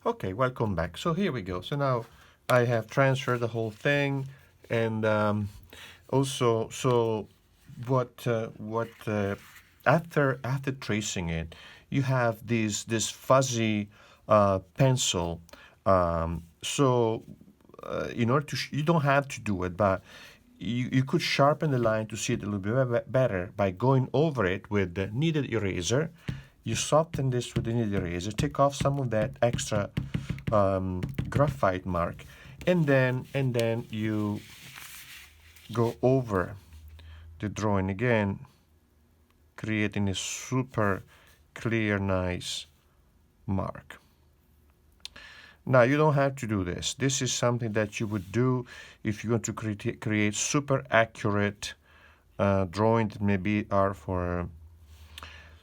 Okay, welcome back. So here we go. So now I have transferred the whole thing, and also, so what after tracing it, you have this fuzzy pencil. In order to you don't have to do it, but you could sharpen the line to see it a little bit better by going over it with the kneaded eraser. You soften this with the kneaded eraser, take off some of that extra graphite mark, and then you go over the drawing again, creating a super clear, nice mark. Now, you don't have to do this. This is something that you would do if you want to create super accurate drawings that maybe are for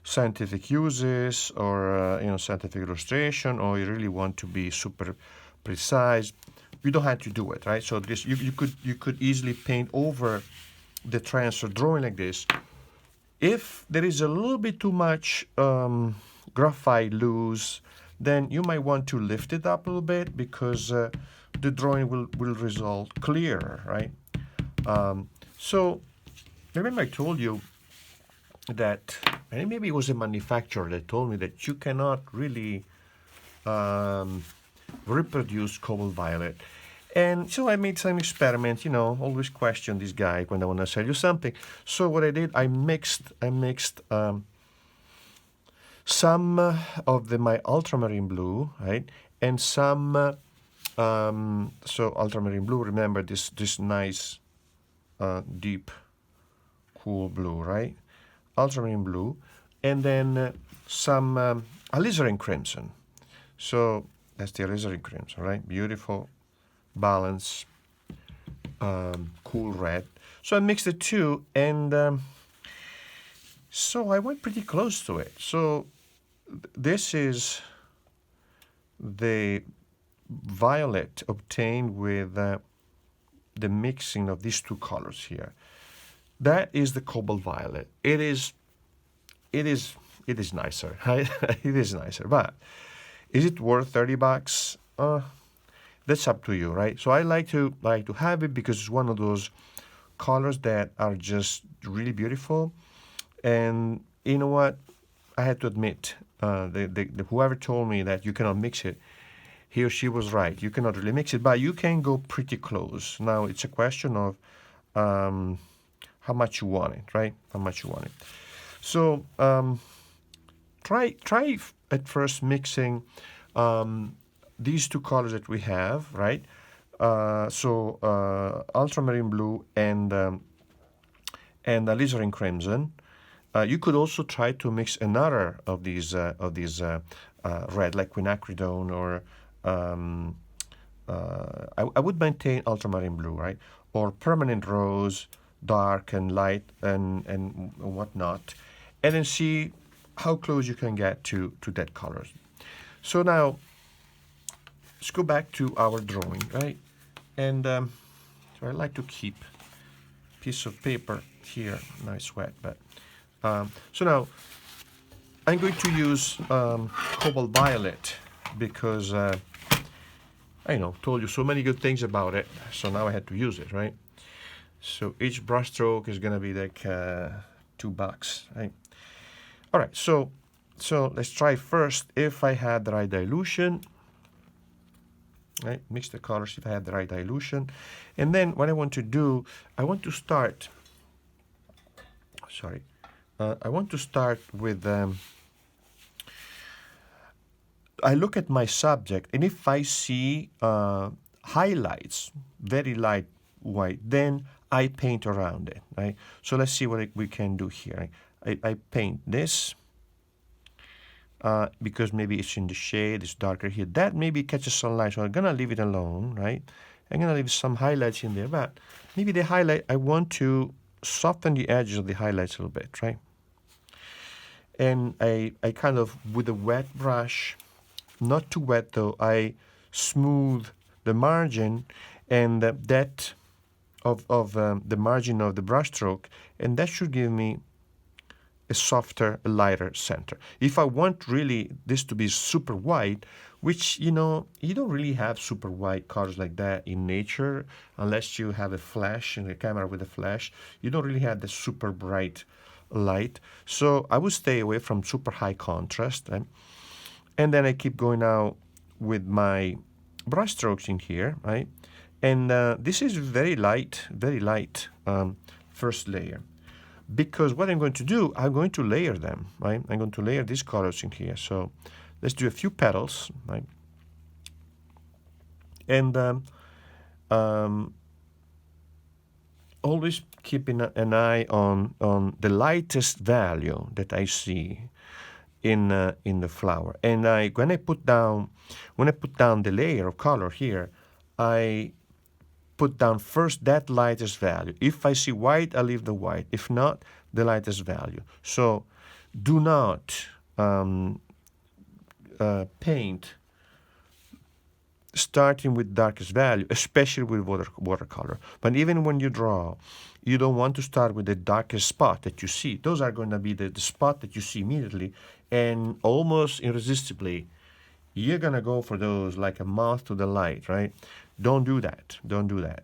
scientific uses or scientific illustration, or you really want to be super precise. You don't have to do it, right? So this you could easily paint over the transfer drawing like this. If there is a little bit too much graphite loose, then you might want to lift it up a little bit, because the drawing will result clearer, right? So remember I told you that, and maybe it was a manufacturer that told me that you cannot really reproduce cobalt violet. And so I made some experiments, always question this guy when I want to sell you something. So what I did, I mixed some of my ultramarine blue, right, and some so ultramarine blue. Remember this nice deep cool blue, right? Ultramarine blue, and then some alizarin crimson. So that's the alizarin crimson, right? Beautiful, balanced, cool red. So I mixed the two, and so I went pretty close to it. So this is the violet obtained with the mixing of these two colors here. That is the cobalt violet. It is nicer. Right? It is nicer, but is it worth $30? That's up to you, right? So I like to have it because it's one of those colors that are just really beautiful. And you know what? I had to admit, whoever told me that you cannot mix it, he or she was right. You cannot really mix it, but you can go pretty close. Now it's a question of how much you want it, right? How much you want it. So try at first mixing these two colors that we have, right? Ultramarine blue and alizarin crimson. You could also try to mix another of these red, like quinacridone, or I would maintain ultramarine blue, right? Or permanent rose, dark and light and whatnot, and then see how close you can get to that color. So now let's go back to our drawing, right? And so I like to keep a piece of paper here, nice wet, but so now I'm going to use cobalt violet because I told you so many good things about it, so now I had to use it, right? So each brush stroke is gonna be like $2, right? All right, so let's try first if I had the right dilution. Right, mix the colors if I have the right dilution, and then what I want to do, I want to start. I want to start with. I look at my subject, and if I see highlights, very light white, then I paint around it, right? So let's see what we can do here. I paint this because maybe it's in the shade, it's darker here. That maybe catches some light, so I'm gonna leave it alone, right? I'm gonna leave some highlights in there, but maybe the highlight, I want to soften the edges of the highlights a little bit, right? And I kind of, with a wet brush, not too wet though, I smooth the margin and that of the margin of the brush stroke, and that should give me a softer, lighter center. If I want really this to be super white, which, you know, you don't really have super white colors like that in nature unless you have a flash in the camera with a flash. You don't really have the super bright light. So I would stay away from super high contrast. Right? And then I keep going out with my brush strokes in here, right? And this is very light first layer. Because what I'm going to do, I'm going to layer them, right? I'm going to layer these colors in here. So let's do a few petals, right? And always keeping an eye on the lightest value that I see in the flower. And when I put down the layer of color here, I put down first that lightest value. If I see white, I leave the white. If not, the lightest value. So do not paint starting with darkest value, especially with watercolor. But even when you draw, you don't want to start with the darkest spot that you see. Those are going to be the spot that you see immediately, and almost irresistibly, you're going to go for those like a moth to the light, right? Don't do that. Don't do that.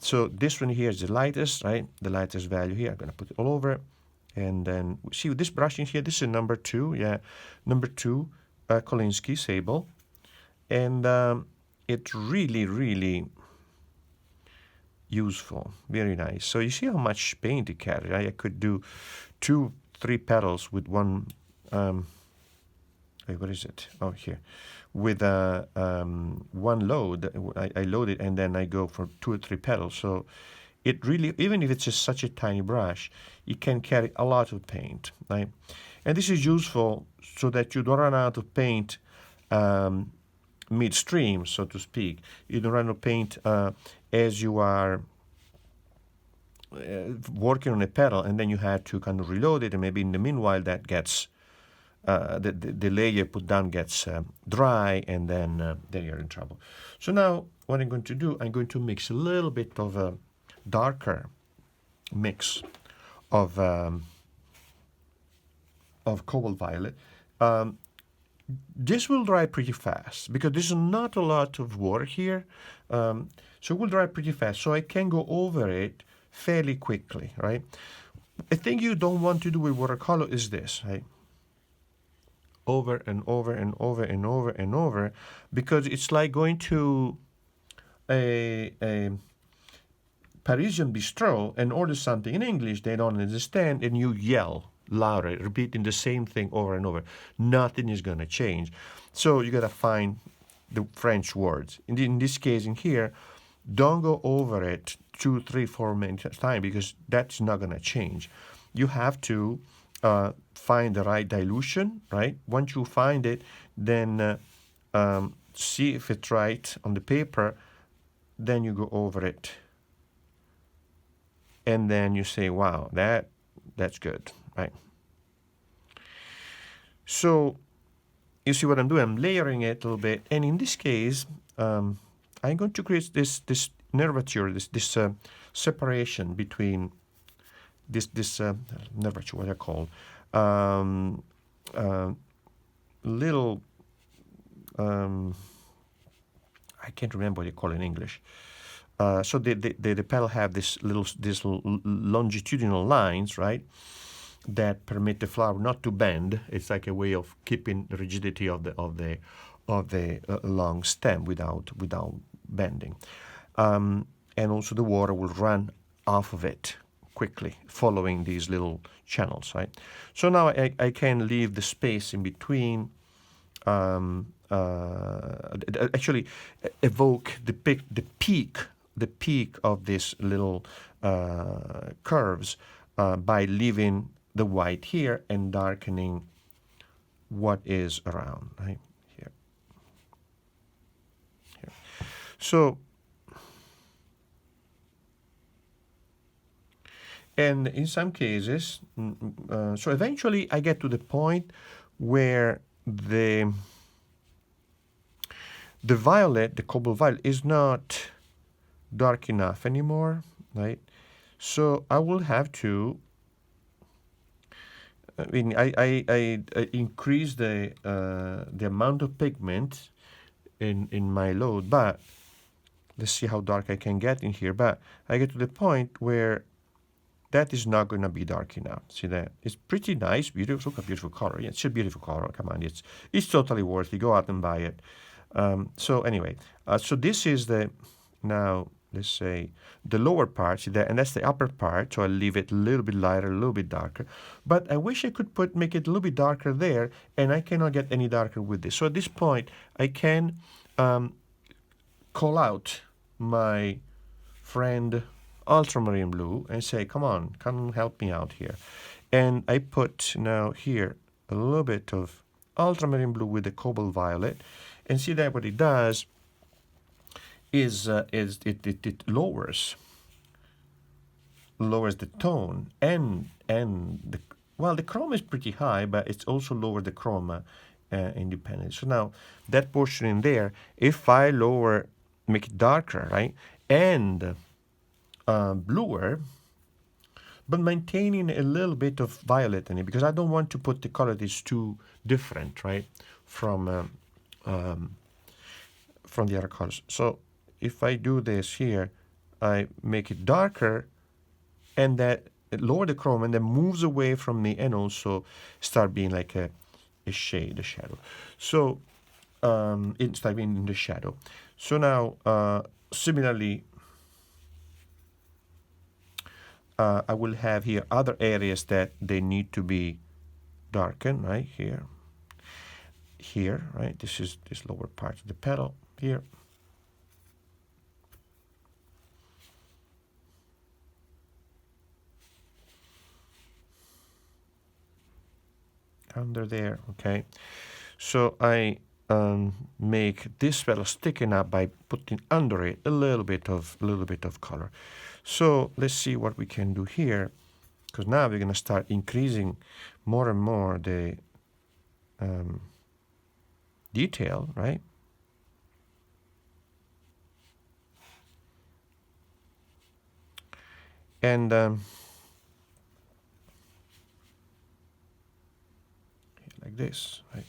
So this one here is the lightest, right? The lightest value here. I'm going to put it all over. And then, see with this brushing here, this is number 2. Yeah, number 2, Kolinsky, Saville. And it's really, really useful. Very nice. So you see how much paint it carries. Right? I could do 2, 3 petals with one... wait, what is it? Oh, here. With one load, I load it and then I go for 2 or 3 petals. So it really, even if it's just such a tiny brush, it can carry a lot of paint, right? And this is useful so that you don't run out of paint midstream, so to speak. You don't run out of paint as you are working on a petal, and then you have to kind of reload it, and maybe in the meanwhile that gets the layer put down gets dry, and then you're in trouble. So now what I'm going to do, I'm going to mix a little bit of a darker mix of cobalt violet. This will dry pretty fast because there's not a lot of water here, so it will dry pretty fast. So I can go over it fairly quickly, right? A thing you don't want to do with watercolor is this, right? Over and over and over and over and over, because it's like going to a Parisian bistro and order something in English they don't understand, and you yell louder, repeating the same thing over and over. Nothing is going to change. So you got to find the French words. In this case, in here, don't go over it 2, 3, 4 many times, because that's not going to change. You have to find the right dilution, right? Once you find it, then see if it's right on the paper. Then you go over it, and then you say, "Wow, that's good." Right. So you see what I'm doing? I'm layering it a little bit, and in this case, I'm going to create this nervature, this separation between this nervature, what I call little. I can't remember what you call it in English. So the petal have this longitudinal lines, right, that permit the flower not to bend. It's like a way of keeping the rigidity of the long stem without bending, and also the water will run off of it quickly, following these little channels, right? So now I can leave the space in between. Actually, evoke the peak of these little curves by leaving the white here and darkening what is around, right here. So, and in some cases, so eventually I get to the point where the violet, the cobalt violet, is not dark enough anymore, right? So I will have to I mean, I increase the amount of pigment in my load, but let's see how dark I can get in here. But I get to the point where that is not going to be dark enough. See that? It's pretty nice, beautiful. Look at beautiful color. Yeah, it's a beautiful color. Come on, it's totally worth it. Go out and buy it. So anyway, so this is the, now let's say the lower part, see that, and that's the upper part. So I leave it a little bit lighter, a little bit darker. But I wish I could make it a little bit darker there, and I cannot get any darker with this. So at this point, I can call out my friend ultramarine blue and say, come on, come help me out here. And I put now here a little bit of ultramarine blue with the cobalt violet, and see that what it does is it lowers the tone, and the, well, the chroma is pretty high, but it's also lower the chroma independently. So now that portion in there, if I lower, make it darker, right, and bluer, but maintaining a little bit of violet in it, because I don't want to put the color that is too different, right, from the other colors. So if I do this here, I make it darker, and that lower the chroma, and then moves away from me, and also start being like a shade, a shadow. So it start being in the shadow. So now similarly, I will have here other areas that they need to be darkened, right, here, right, this is this lower part of the petal here. Under there, okay. So I make this petal sticking up by putting under it a little bit of color. So let's see what we can do here, because now we're going to start increasing more and more the detail, right? And like this, right?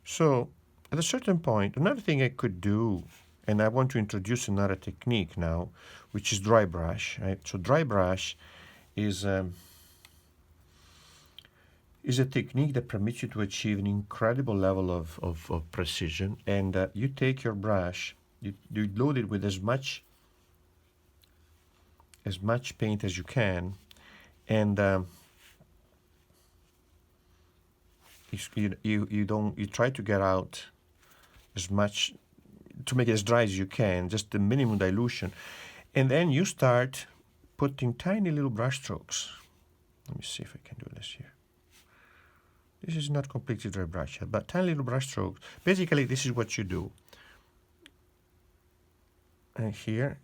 So at a certain point, another thing I could do, and I want to introduce another technique now, which is dry brush, right? So dry brush is a technique that permits you to achieve an incredible level of precision. And you take your brush, you load it with as much paint as you can, and you try to get out as much, to make it as dry as you can, just the minimum dilution, and then you start putting tiny little brush strokes. Let me see if I can do this here. This is not completely dry brush yet, but tiny little brush strokes. Basically, this is what you do. And here,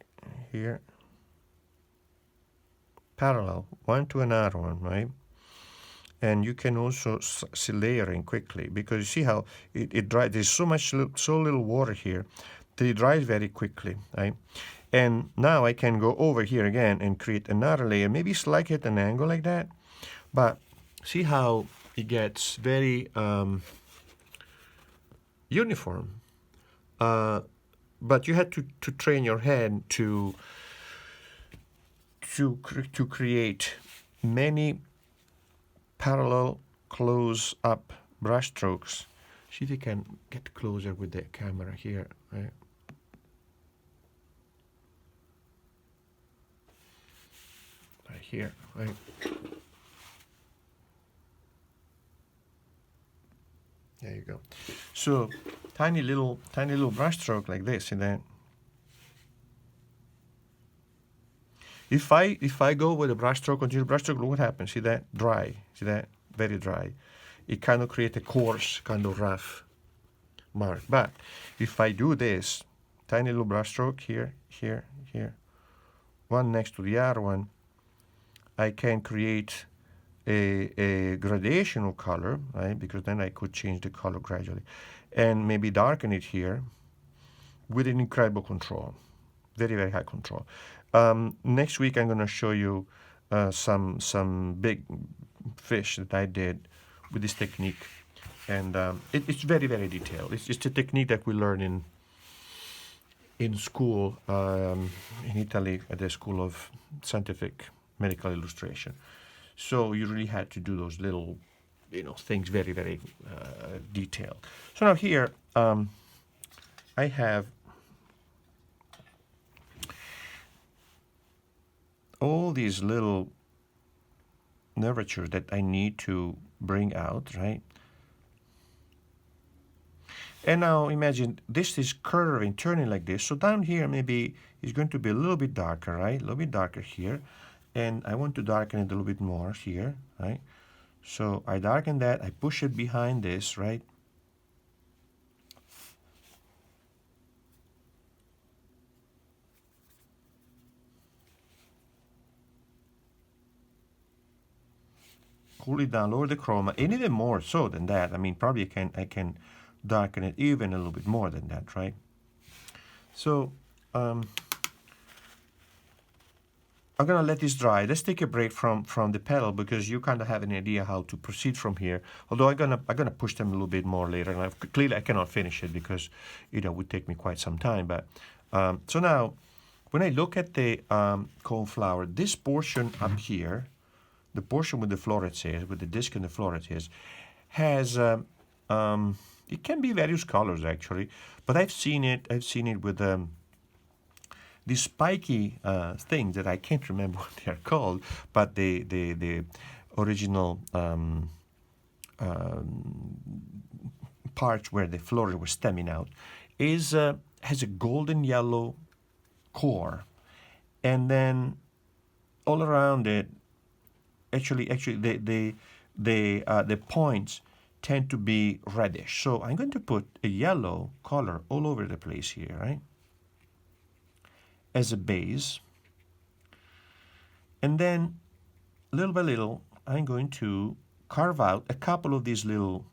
parallel, one to another one, right? And you can also see layering quickly, because you see how it dries. There's so little water here that it dries very quickly, right? And now I can go over here again and create another layer, maybe slightly at an angle like that. But see how it gets very uniform. But you had to train your hand to create many parallel close-up brush strokes. See if you can get closer with the camera here, right? Right here, right? There you go. So tiny little brush stroke like this, and then if I go with a brush stroke, continuous brush stroke, look what happens. See that? Dry. See that? Very dry. It kind of creates a coarse, kind of rough mark. But if I do this, tiny little brush stroke here, here, here, one next to the other one, I can create a gradation of color, right? Because then I could change the color gradually, and maybe darken it here with an incredible control. Very, very high control. Next week, I'm going to show you some big fish that I did with this technique. And it's very, very detailed. It's a technique that we learn in school in Italy at the School of Scientific Medical Illustration. So you really had to do those little, things very, very detailed. So now here I have all these little nervatures that I need to bring out, right? And now imagine this is curving, turning like this. So down here maybe it's going to be a little bit darker, right? A little bit darker here. And I want to darken it a little bit more here, right? So I darken that, I push it behind this, right? Cool it down, lower the chroma, and even more so than that. I mean, probably I can darken it even a little bit more than that, right? So I'm gonna let this dry. Let's take a break from the pedal because you kind of have an idea how to proceed from here. Although I'm gonna push them a little bit more later, and clearly I cannot finish it because it would take me quite some time. But so now, when I look at the coneflower, this portion up here, the portion with the florets here, with the disc and the florets here, has it can be various colors actually, but I've seen it with these spiky things that I can't remember what they are called, but the original part where the floret was stemming out has a golden yellow core, and then all around it, actually the points tend to be reddish. So I'm going to put a yellow color all over the place here, right? As a base. And then, little by little, I'm going to carve out a couple of these little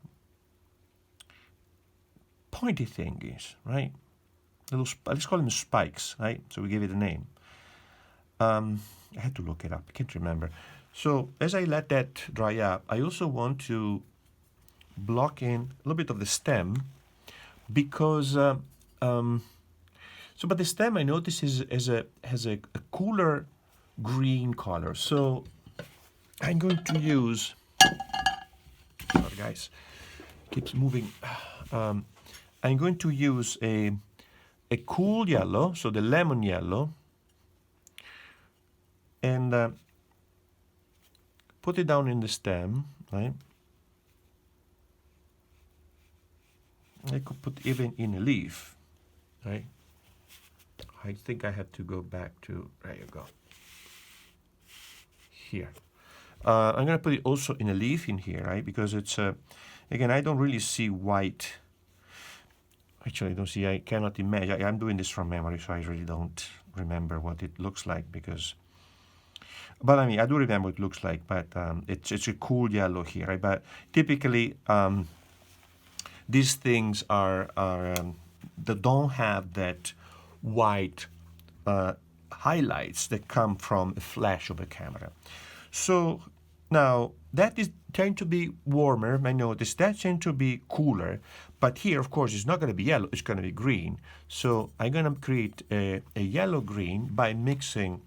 pointy thingies, right? Let's call them spikes, right? So we give it a name. I had to look it up, I can't remember. So as I let that dry up, I also want to block in a little bit of the stem because but the stem I notice has a cooler green color. So I'm going to use, sorry guys, keeps moving. I'm going to use a cool yellow, so the lemon yellow, and put it down in the stem, right? I could put even in a leaf, right? I think I have to go back to, there you go, here. I'm going to put it also in a leaf in here, right? Because it's, again, I don't really see white. Actually, I don't see, I cannot imagine. I'm doing this from memory, so I really don't remember what it looks like because, but I mean, I do remember what it looks like, but it's a cool yellow here, right? But typically, these things are they don't have that white highlights that come from a flash of a camera. So now that is tend to be warmer. I notice that tend to be cooler, but here, of course, it's not going to be yellow. It's going to be green. So I'm going to create a yellow green by mixing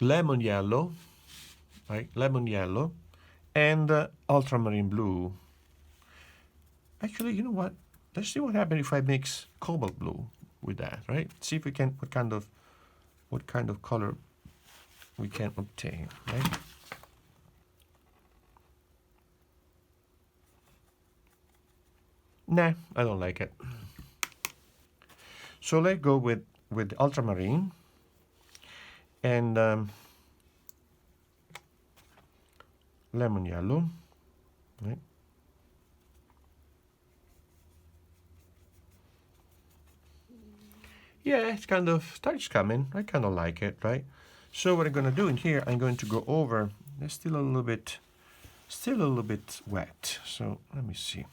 lemon yellow. Right, lemon yellow, and ultramarine blue. Actually, you know what? Let's see what happens if I mix cobalt blue with that. Right? See if we can what kind of color we can obtain. Right? Nah, I don't like it. So let's go with ultramarine and. Lemon yellow, right? Yeah, it's kind of starts coming. I kind of like it, right? So what I'm going to do in here, I'm going to go over. It's still a little bit wet. So let me see.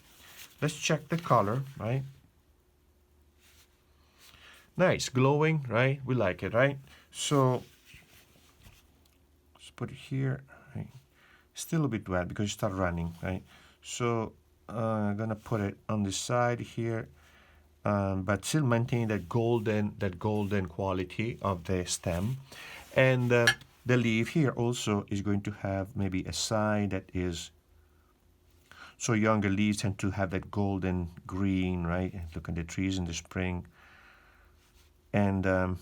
let's check the color, right? Nice, glowing, right? We like it, right? So let's put it here, right? Still a bit wet because you start running, right? So I'm gonna put it on the side here, but still maintain that golden quality of the stem. And the leaf here also is going to have maybe a side that is, so younger leaves tend to have that golden green, right? Look at the trees in the spring. And the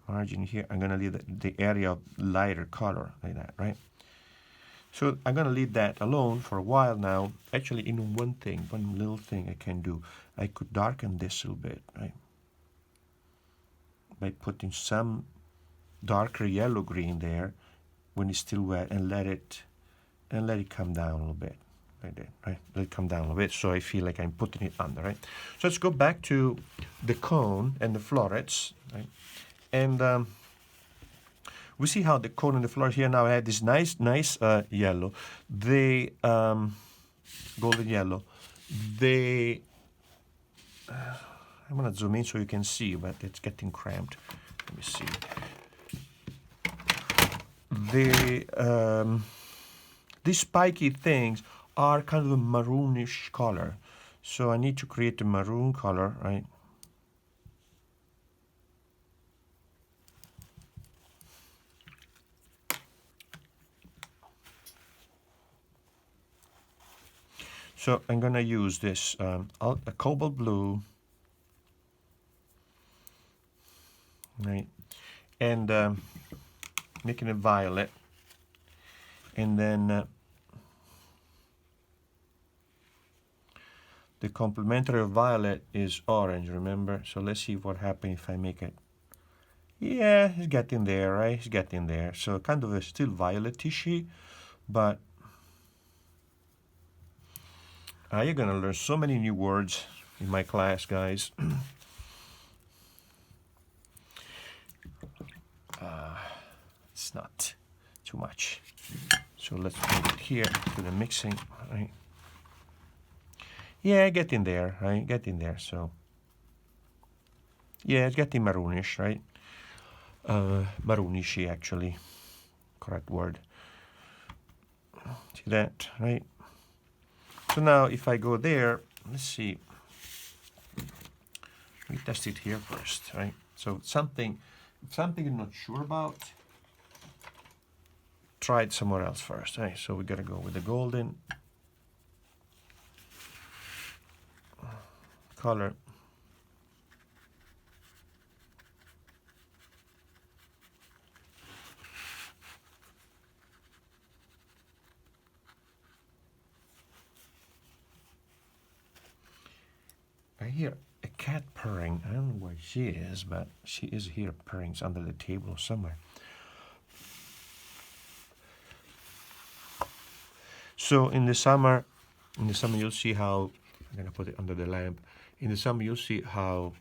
margin here, I'm gonna leave the area of lighter color like that, right? So I'm gonna leave that alone for a while now. Actually, in one little thing I can do, I could darken this a little bit, right? By putting some darker yellow green there when it's still wet, and let it come down a little bit like that, right? Let it come down a little bit, so I feel like I'm putting it under, right? So let's go back to the cone and the florets, right? And we see how the cone and the florets here now had this nice yellow, the golden yellow. They I'm gonna zoom in so you can see, but it's getting cramped. Let me see. These spiky things are kind of a maroonish color. So I need to create a maroon color, right? So I'm gonna use this a cobalt blue, right? And making it violet. And then the complementary of violet is orange, remember? So let's see what happens if I make it. Yeah, it's getting there, right? It's getting there. So kind of a still violetishy, but you're gonna learn so many new words in my class, guys. It's not too much. So let's move it here to the mixing, right? Yeah, getting there, right? Getting there. So yeah, it's getting maroonish, right? Maroonishy, actually, correct word. See that, right? So now if I go there, let's see. We test it here first, right? So something you're not sure about, try it somewhere else first, right? So we gotta go with the golden color. I hear a cat purring. I don't know where she is, but she is here purring. It's under the table or somewhere. So in the summer you'll see how, I'm gonna put it under the lamp. In the summer you'll see how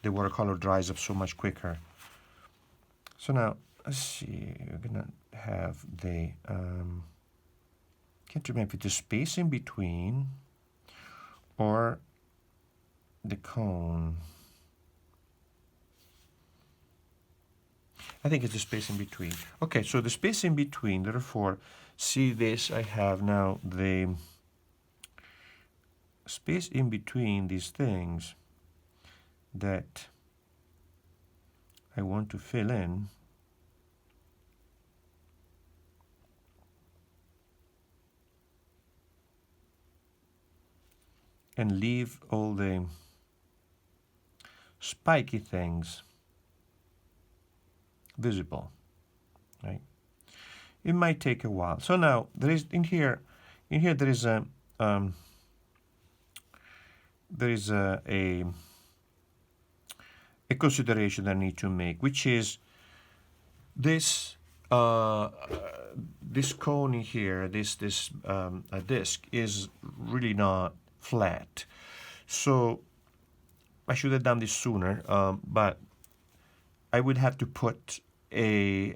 the watercolor dries up so much quicker. So now, let's see, we're gonna have the, can't remember if it's the space in between or the cone. I think it's the space in between. Okay, so the space in between, therefore, see this, I have now the space in between these things that I want to fill in. And leave all the spiky things visible, right? It might take a while. So now there is in here there is a consideration that I need to make, which is this this cone in here, this disc is really not flat. So I should have done this sooner, but I would have to put a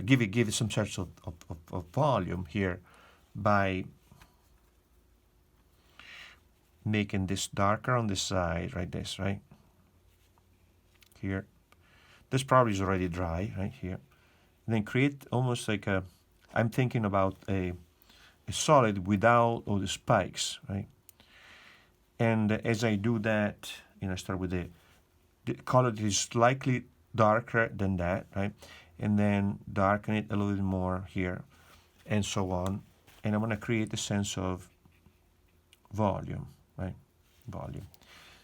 give it some sort of volume here by making this darker on the side, right? This, right? Here. This probably is already dry, right here. And then create almost like a, I'm thinking about a solid without all the spikes, right? And as I do that, you know, I start with the color that is slightly darker than that, right? And then darken it a little bit more here, and so on. And I want to create a sense of volume, right? Volume.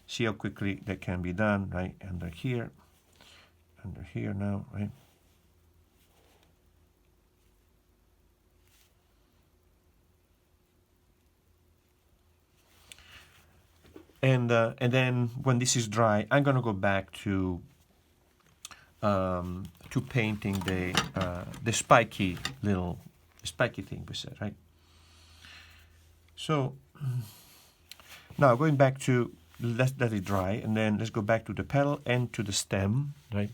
See how quickly that can be done, right? Under here now, right? And then when this is dry, I'm going to go back to painting the spiky thing we said, right? So now going back to let it dry, and then let's go back to the petal and to the stem, right?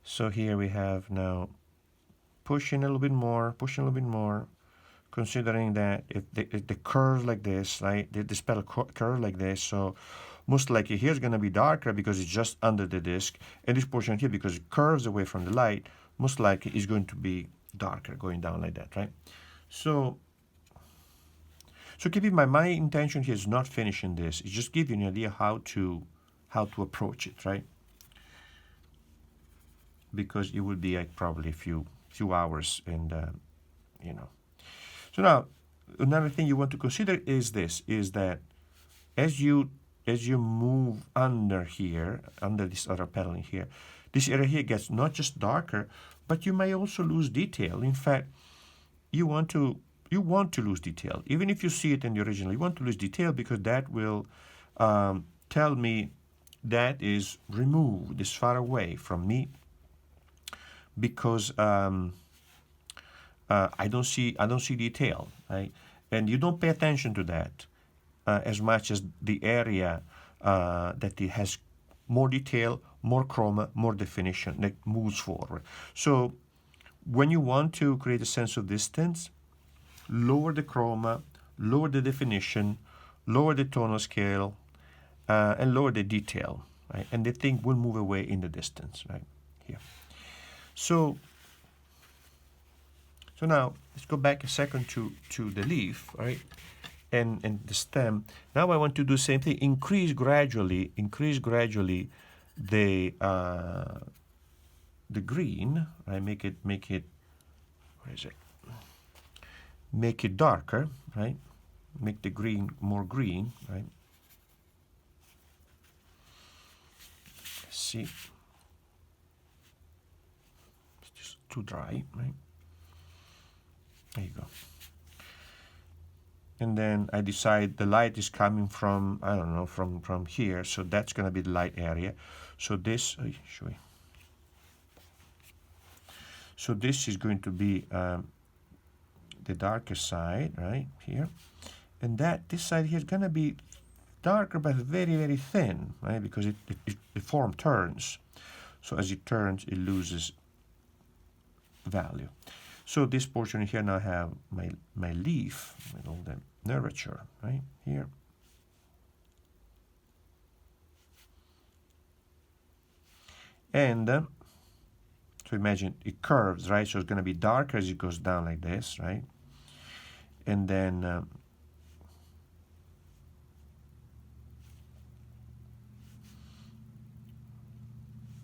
So here we have now pushing a little bit more, considering that if the curve like this, right? This petal curve like this, so most likely here is going to be darker because it's just under the disc, and this portion here, because it curves away from the light, most likely is going to be darker going down like that, right? So keep in mind, my intention here is not finishing this. It's just giving you an idea how to approach it, right? Because it will be like probably a few hours, and you know. So now another thing you want to consider is that as you move under here, under this other petal in here, this area here gets not just darker, but you may also lose detail. In fact, you want to lose detail. Even if you see it in the original, you want to lose detail, because that will tell me that is removed, is far away from me, because I don't see detail, right? And you don't pay attention to that as much as the area that it has more detail, more chroma, more definition, that moves forward. So when you want to create a sense of distance, lower the chroma, lower the definition, lower the tonal scale, and lower the detail, right? And the thing will move away in the distance, right? Here. So now let's go back a second to the leaf, right? And the stem. Now I want to do the same thing. Increase gradually the green, right? Make it, where is it? Make it darker, right? Make the green more green, right? Let's see. It's just too dry, right? There you go. And then I decide the light is coming from, I don't know, from here, so that's going to be the light area. So this, so this is going to be the darker side, right here, and this side here is going to be darker but very, very thin, right? Because the form turns, so as it turns, it loses value. So this portion here now have my leaf with all the nervature, right here. And so imagine it curves, right? So it's going to be darker as it goes down like this, right? And then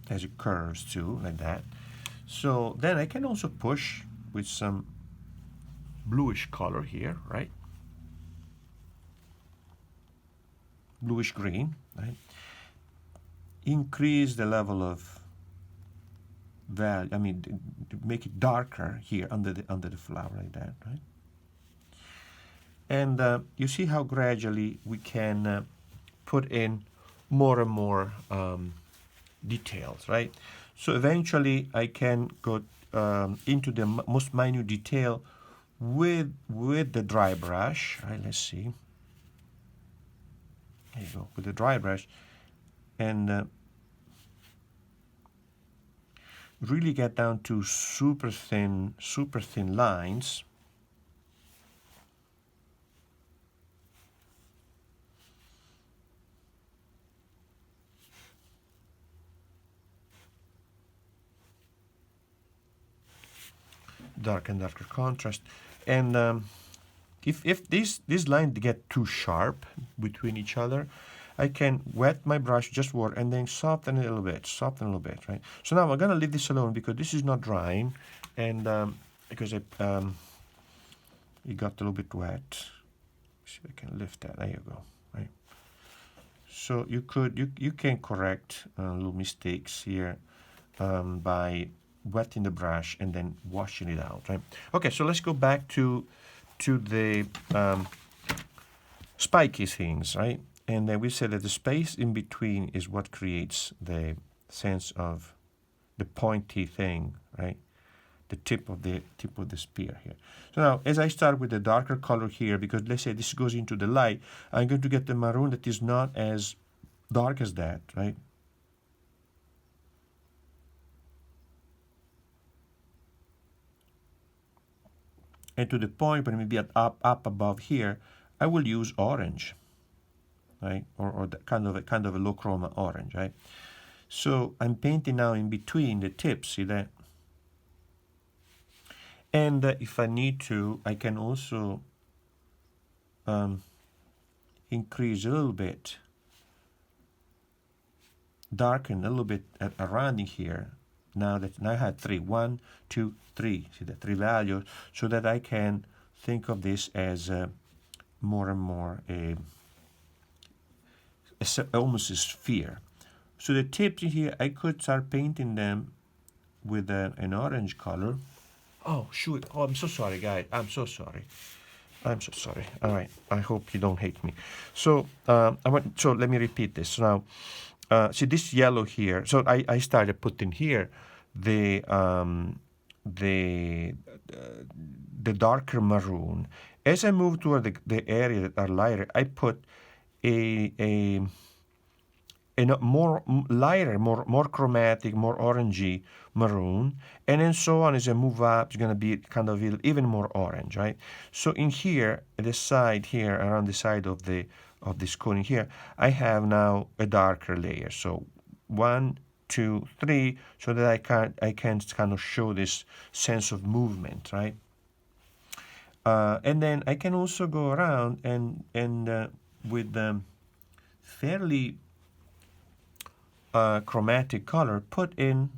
as it curves too, like that. So then I can also push with some bluish color here, right? Bluish green, right? Increase the level of value. I mean, to make it darker here under the flower, like that, right? And you see how gradually we can put in more and more details, right? So eventually I can go into the most minute detail with the dry brush, right? Let's see. There you go, with the dry brush, and really get down to super thin lines. darker and darker contrast. And if these lines get too sharp between each other, I can wet my brush, just water, and then soften it a little bit, right? So now I'm gonna leave this alone because this is not drying, and because it got a little bit wet. See if I can lift that. There you go, right? So you can correct little mistakes here by wetting the brush and then washing it out, right? Okay, so let's go back to the spiky things, right? And then we said that the space in between is what creates the sense of the pointy thing, right? The tip of the spear here. So now, as I start with the darker color here, because let's say this goes into the light, I'm going to get the maroon that is not as dark as that, right? And to the point when maybe up above here, I will use orange, right? Or the kind of a low chroma orange, right? So I'm painting now in between the tips, see that? And if I need to, I can also increase a little bit, darken a little bit around in here. Now I had 3, 1, 2, 3. See the 3 values, so that I can think of this as more and more almost a sphere. So the tips in here, I could start painting them with an orange color. Oh, shoot. Oh, I'm so sorry, guys. I'm so sorry. All right. I hope you don't hate me. So, so let me repeat this. So now, see this yellow here. So I started putting here the darker maroon. As I move toward the area that are lighter, I put a more lighter, more chromatic, more orangey maroon, and then so on. As I move up, it's going to be kind of even more orange, right? So in here, at the side here, around the side of this cone here, I have now a darker layer. So 1, 2, 3, so that I can kind of show this sense of movement, right? And then I can also go around and with fairly chromatic color, put in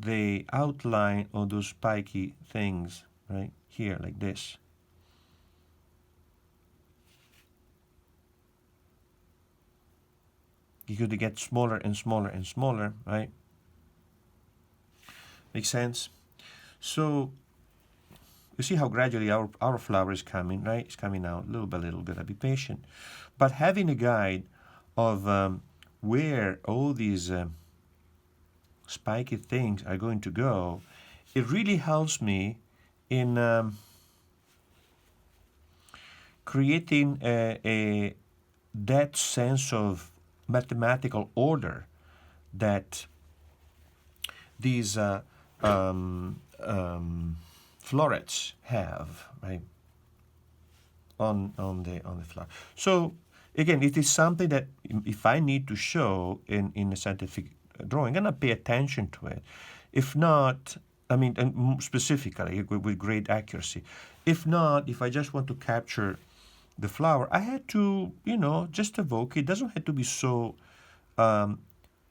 the outline of those spiky things right here, like this. You could get smaller and smaller and smaller, right? Makes sense? So you see how gradually our flower is coming, right? It's coming out little by little. Gotta be patient. But having a guide of where all these spiky things are going to go, it really helps me in creating that sense of mathematical order that these florets have, right, on the flower. So again, it is something that if I need to show in a scientific drawing, I'm gonna pay attention to it. If not, I mean, and specifically with great accuracy. If not, if I just want to capture the flower, I had to, just evoke it. It doesn't have to be so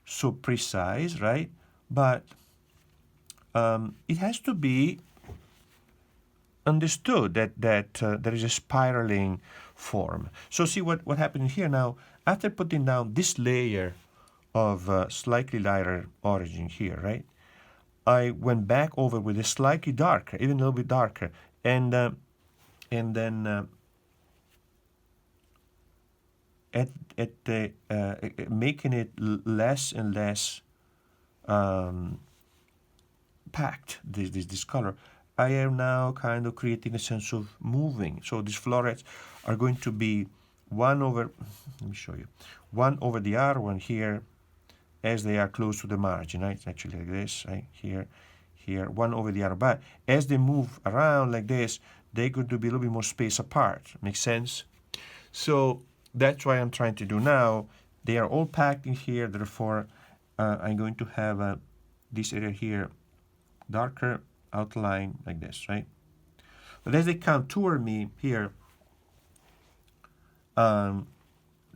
so precise, right? But it has to be understood that there is a spiraling form. So see what happened here now. After putting down this layer of slightly lighter origin here, right? I went back over with a slightly darker, even a little bit darker, and then making it less and less packed, this color. I am now kind of creating a sense of moving. So these florets are going to be one over the other one here, as they are close to the margin, right? It's actually like this, right? Here, one over the other. But as they move around like this, they're going to be a little bit more space apart. Makes sense? So that's what I'm trying to do now. They are all packed in here, therefore I'm going to have this area here darker outline like this, right? But as they contour me here to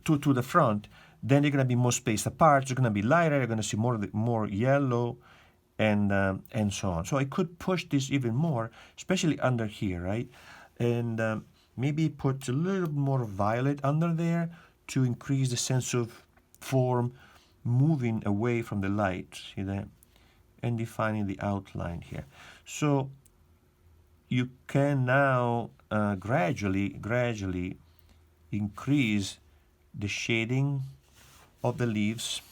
the front, then they're going to be more spaced apart. They're going to be lighter. You're going to see more yellow, and so on. So I could push this even more, especially under here, right? And maybe put a little more violet under there to increase the sense of form moving away from the light. See that? And defining the outline here. So you can now gradually increase the shading of the leaves,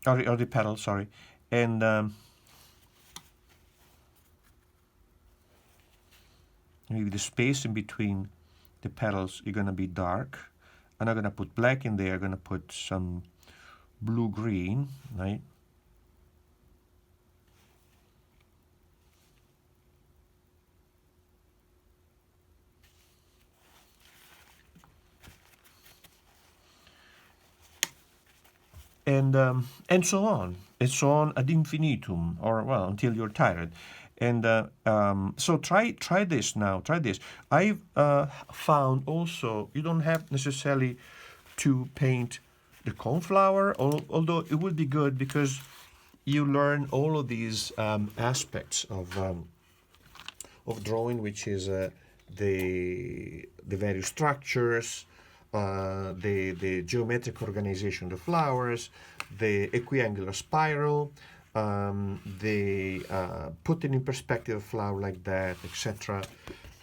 or the petals, sorry, and maybe the space in between the petals is going to be dark. I'm not going to put black in there. I'm going to put some blue-green, right? And so on, ad infinitum, or well, until you're tired. And so try this now. Try this. I've found also you don't have necessarily to paint the coneflower, although it would be good because you learn all of these aspects of drawing, which is the various structures, the geometric organization of the flowers, the equiangular spiral, the putting in perspective a flower like that, etc.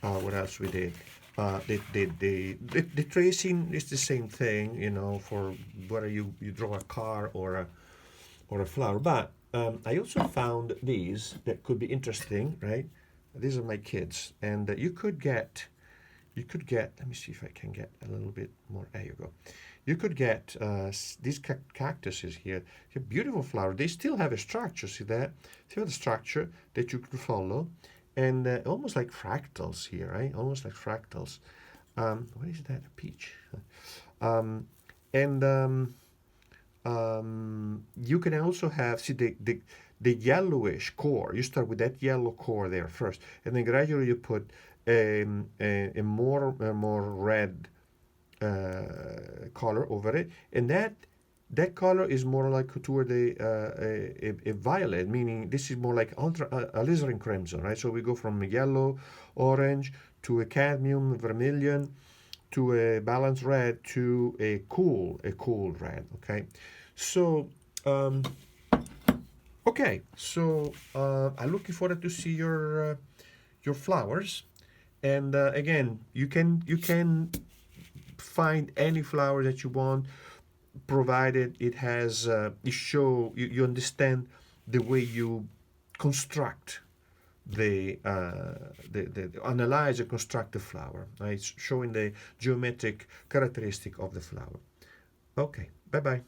What else we did? The tracing is the same thing, you know, for whether you draw a car or a flower. But I also found these that could be interesting, right? These are my kids, and you could get, let me see if I can get a little bit more, there you go. You could get these cactuses here, beautiful flower. They still have a structure, see that? See the structure that you could follow, and almost like fractals here, right? Almost like fractals. What is that, a peach? You can also have, see the yellowish core. You start with that yellow core there first, and then gradually you put a more red color over it, and that color is more like toward a violet, meaning this is more like alizarin crimson, right? So we go from a yellow, orange to a cadmium vermilion to a balanced red to a cool red. Okay, so I'm looking forward to see your flowers, and again, you can find any flower that you want, provided it has you understand the way you construct the analyze and construct the flower, right? It's showing the geometric characteristic of the flower. Okay, bye bye.